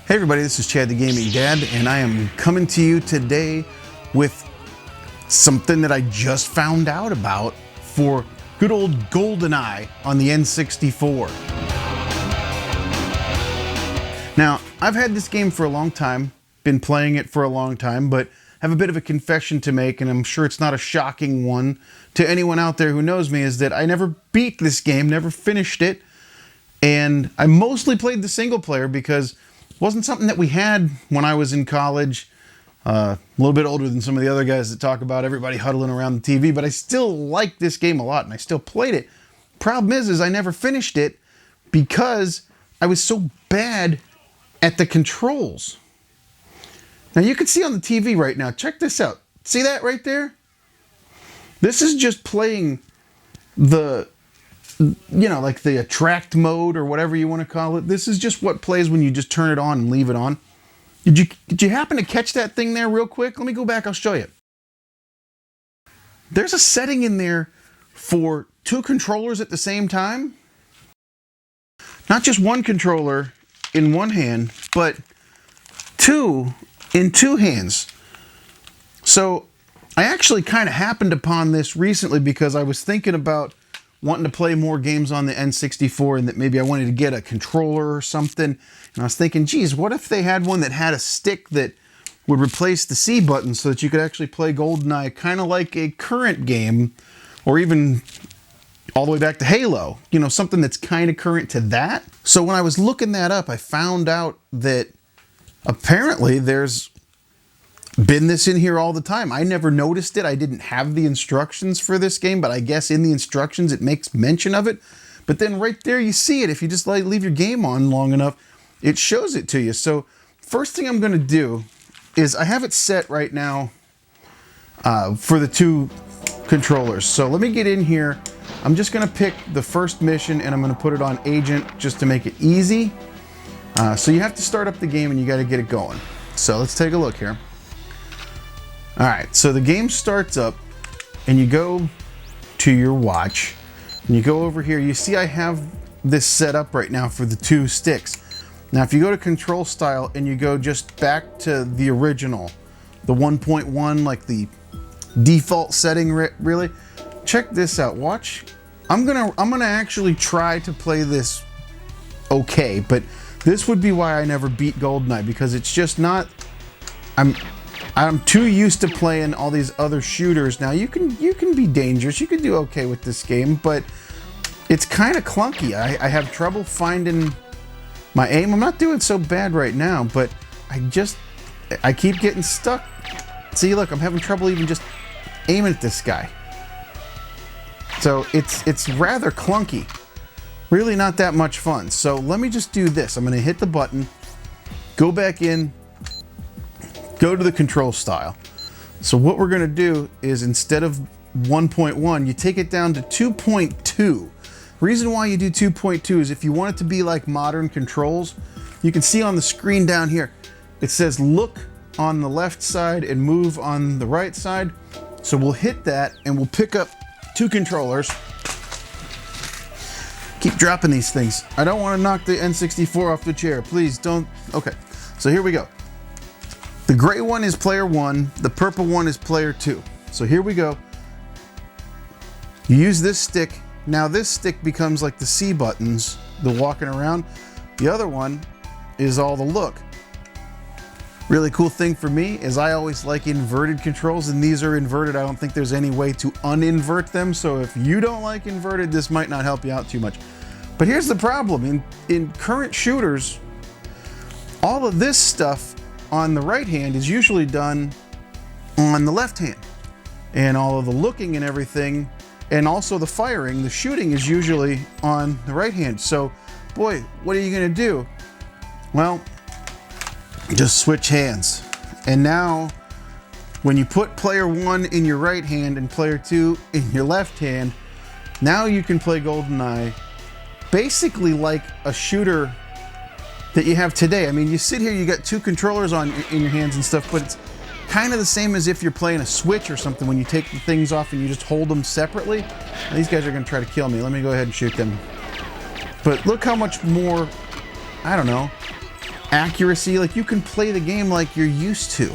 Hey everybody, this is Chad the Gaming Dad, and I am coming to you today with something that I just found out about for good old Goldeneye on the N64. Now, I've had this game for a long time, been playing it for a long time, but have a bit of a confession to make, and I'm sure it's not a shocking one to anyone out there who knows me, is that I never beat this game, never finished it, and I mostly played the single player because it wasn't something that we had when I was in college. A little bit older than some of the other guys that talk about everybody huddling around the TV, but I still like this game a lot, and I still played it. Problem is I never finished it because I was so bad at the controls. Now you can see on the TV right now, check this out. See that right there? This is just playing the, like the attract mode or whatever you want to call it. This is just what plays when you just turn it on and leave it on. Did you happen to catch that thing there real quick? Let me go back, I'll show you. There's a setting in there for two controllers at the same time. Not just one controller in one hand, but two in two hands. So I actually kind of happened upon this recently because I was thinking about wanting to play more games on the N64 and that maybe I wanted to get a controller or something. And I was thinking, geez, what if they had one that had a stick that would replace the C button so that you could actually play Goldeneye kind of like a current game, or even all the way back to Halo, something that's kind of current to that. So when I was looking that up, I found out that apparently there's been this in here all the time. I never noticed it. I didn't have the instructions for this game, but I guess in the instructions it makes mention of it. But then right there you see it. If you just leave your game on long enough, it shows it to you. So first thing I'm going to do is I have it set right now for the two controllers. So let me get in here. I'm just going to pick the first mission and I'm going to put it on Agent just to make it easy. So you have to start up the game and you got to get it going. So let's take a look here. Alright, so the game starts up and you go to your watch and you go over here. You see I have this set up right now for the two sticks. Now if you go to control style and you go just back to the original, the 1.1, like the default setting really, check this out. Watch. I'm gonna actually try to play this okay, but this would be why I never beat Goldeneye, because it's just not, I'm too used to playing all these other shooters. Now you can be dangerous. You can do okay with this game, but it's kind of clunky. I have trouble finding my aim. I'm not doing so bad right now, but I keep getting stuck. See, look, I'm having trouble even just aiming at this guy. So it's rather clunky. Really not that much fun. So let me just do this. I'm going to hit the button, go back in, go to the control style. So what we're going to do is, instead of 1.1, you take it down to 2.2. Reason why you do 2.2 is if you want it to be like modern controls, you can see on the screen down here, it says look on the left side and move on the right side. So we'll hit that and we'll pick up two controllers. Keep dropping these things. I don't want to knock the N64 off the chair. Please don't. Okay, so here we go. The gray one is player 1, the purple one is player 2. So here we go. You use this stick. Now this stick becomes like the C buttons, the walking around. The other one is all the look. Really cool thing for me is I always like inverted controls, and these are inverted. I don't think there's any way to uninvert them. So if you don't like inverted, this might not help you out too much. But here's the problem. In current shooters, all of this stuff on the right hand is usually done on the left hand, and all of the looking and everything, and also the firing, the shooting, is usually on the right hand. So boy, what are you gonna do? Well, just switch hands. And now when you put player 1 in your right hand and player 2 in your left hand, now you can play Goldeneye basically like a shooter that you have today. I mean, you sit here, you got two controllers in your hands and stuff, but it's kind of the same as if you're playing a Switch or something, when you take the things off and you just hold them separately. Now, these guys are going to try to kill me. Let me go ahead and shoot them. But look how much more, I don't know, accuracy. Like, you can play the game like you're used to.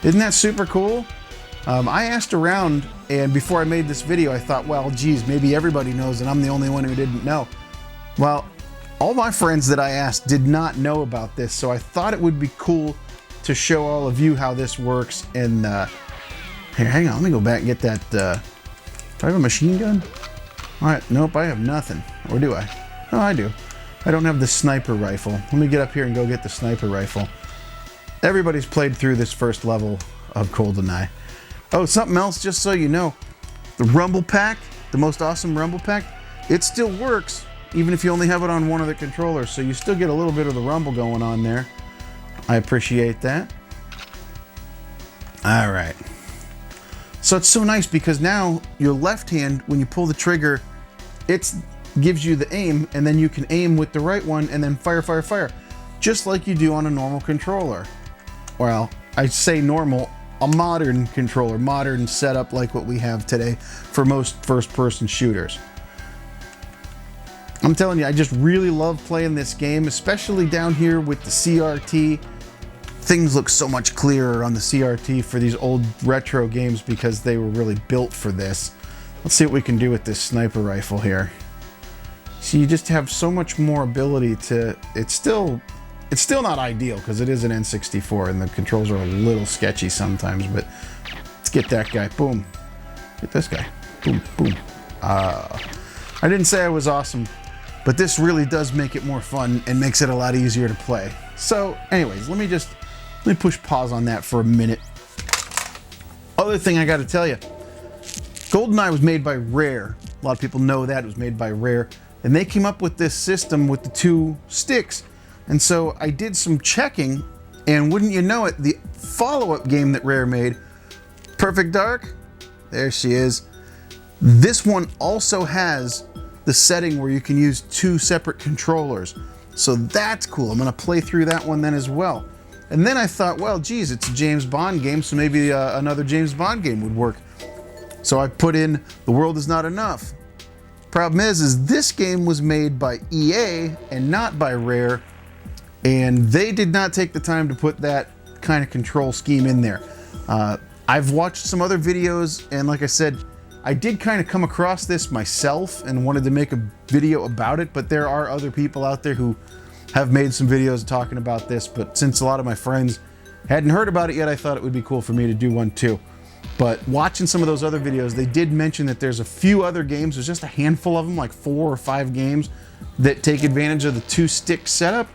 Isn't that super cool? I asked around, and before I made this video, I thought, well, geez, maybe everybody knows and I'm the only one who didn't know. Well, all my friends that I asked did not know about this, so I thought it would be cool to show all of you how this works. And here, hang on, let me go back and get that. Do I have a machine gun? All right, nope, I have nothing. Or do I? No, I do. I don't have the sniper rifle. Let me get up here and go get the sniper rifle. Everybody's played through this first level of Goldeneye. Oh, something else, just so you know. The Rumble Pack, the most awesome Rumble Pack, it still works, even if you only have it on one of the controllers. So you still get a little bit of the rumble going on there. I appreciate that. All right. So it's so nice because now your left hand, when you pull the trigger, it gives you the aim, and then you can aim with the right one and then fire, fire, fire. Just like you do on a normal controller. Well, I say normal, a modern controller, modern setup like what we have today for most first-person shooters. I'm telling you, I just really love playing this game, especially down here with the CRT. Things look so much clearer on the CRT for these old retro games because they were really built for this. Let's see what we can do with this sniper rifle here. So you just have so much more ability to... It's still not ideal because it is an N64 and the controls are a little sketchy sometimes, but let's get that guy. Boom. Get this guy. Boom, boom. I didn't say I was awesome, but this really does make it more fun and makes it a lot easier to play. So anyways, let me push pause on that for a minute. Other thing I got to tell you, Goldeneye was made by Rare. A lot of people know that it was made by Rare, and they came up with this system with the 2 sticks. And so I did some checking, and wouldn't you know it, the follow-up game that Rare made, Perfect Dark, there she is. This one also has the setting where you can use 2 separate controllers. So that's cool. I'm gonna play through that one then as well. And then I thought, well, geez, it's a James Bond game, so maybe another James Bond game would work. So I put in The World Is Not Enough. Problem is this game was made by EA and not by Rare, and they did not take the time to put that kind of control scheme in there. I've watched some other videos, and like I said, I did kind of come across this myself and wanted to make a video about it, but there are other people out there who have made some videos talking about this, but since a lot of my friends hadn't heard about it yet, I thought it would be cool for me to do one too. But watching some of those other videos, they did mention that there's a few other games, there's just a handful of them, like 4 or 5 games, that take advantage of the 2-stick setup.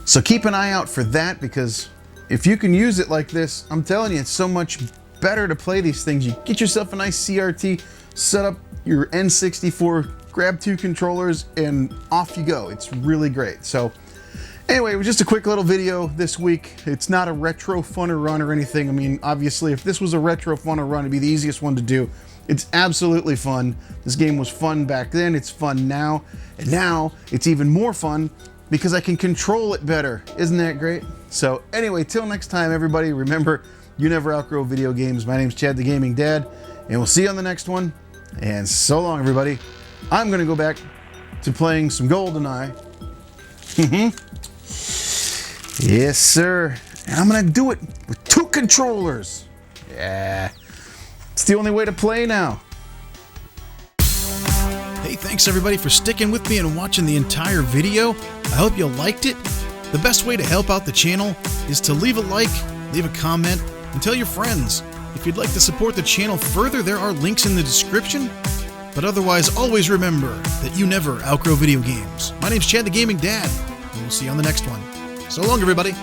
So keep an eye out for that, because if you can use it like this, I'm telling you, it's so much better to play these things. You get yourself a nice CRT, set up your N64, grab 2 controllers, and off you go. It's really great. So anyway, it was just a quick little video this week. It's not a retro funner run or anything. I mean, obviously, if this was a retro funner run, it'd be the easiest one to do. It's absolutely fun. This game was fun back then. It's fun now. And now it's even more fun because I can control it better. Isn't that great? So anyway, till next time, everybody, remember, you never outgrow video games. My name's Chad the Gaming Dad, and we'll see you on the next one. And so long, everybody. I'm going to go back to playing some Goldeneye. Yes, sir. And I'm going to do it with 2 controllers. Yeah. It's the only way to play now. Hey, thanks everybody for sticking with me and watching the entire video. I hope you liked it. The best way to help out the channel is to leave a like, leave a comment, and tell your friends. If you'd like to support the channel further, there are links in the description. But otherwise, always remember that you never outgrow video games. My name's Chad the Gaming Dad, and we'll see you on the next one. So long, everybody.